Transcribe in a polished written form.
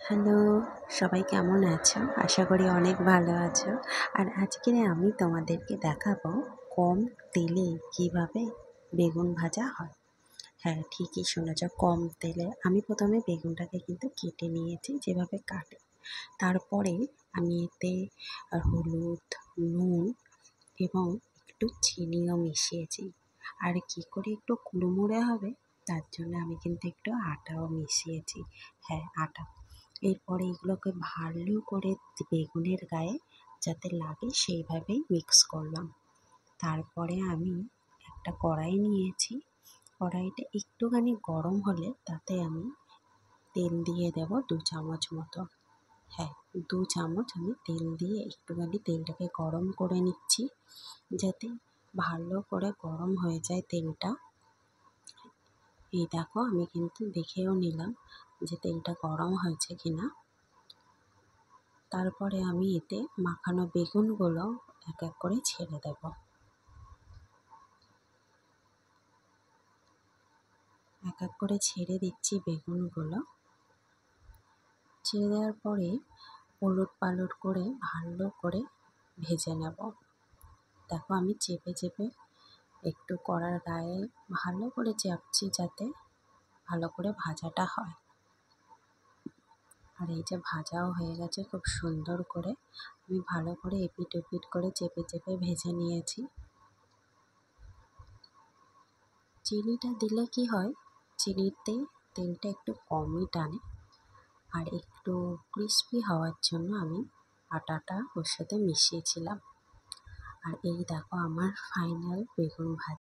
Hello, সবাই কেমন আছো? আশা করি অনেক ভালো আছো। আর আজকে আমি তোমাদেরকে দেখাবো কম তেলে কিভাবে বেগুন ভাজা হয়। হ্যাঁ, ঠিকই শুনেছ, কম তেলে। আমি প্রথমে বেগুনটাকে কিন্তু কেটে নিয়েছি যেভাবে কাটে। তারপরে আমি এতে হলুদ, নুন এবং একটু চিনিও মিশিয়েছি। আর কি করে একটু কুড়মুড়ে হবে তার জন্য আমি কিন্তু একটু আটাও মিশিয়েছি। হ্যাঁ, আটা। এরপরে এগুলোকে ভালো করে বেগুনের গায়ে যাতে লাগে সেইভাবেই মিক্স করলাম। তারপরে আমি একটা কড়াই নিয়েছি। কড়াইটা একটুখানি গরম হলে তাতে আমি তেল দিয়ে দেব 2 চামচ মতো। হ্যাঁ, 2 চামচ আমি তেল দিয়ে একটুখানি তেলটাকে গরম করে নিচ্ছি যাতে ভালো করে গরম হয়ে যায় তেলটা। এই দেখো, আমি কিন্তু দেখেও নিলাম যে তেলটা গরম হয়েছে কিনা। তারপরে আমি এতে মাখানো বেগুনগুলো এক এক করে ছেড়ে দেব। এক এক করে ছেড়ে দিচ্ছি বেগুনগুলো। ছেড়ে দেওয়ার পরে ওলট পালট করে ভালো করে ভেজে নেব। দেখো, আমি চেপে চেপে একটু কড়ার গায়ে ভালো করে চাপছি যাতে ভালো করে ভাজাটা হয়। আর এই যে ভাজাও হয়ে গেছে খুব সুন্দর করে। আমি ভালো করে এপিট ওপিট করে চেপে চেপে ভেজে নিয়েছি। চিনিটা দিলে কি হয়, চিনিতে তেলটা একটু কমই টানে। আর একটু ক্রিস্পি হওয়ার জন্য আমি আটাটা ওর সাথে মিশিয়েছিলাম। আর এই দেখো, আমার ফাইনাল বেগুন ভাজা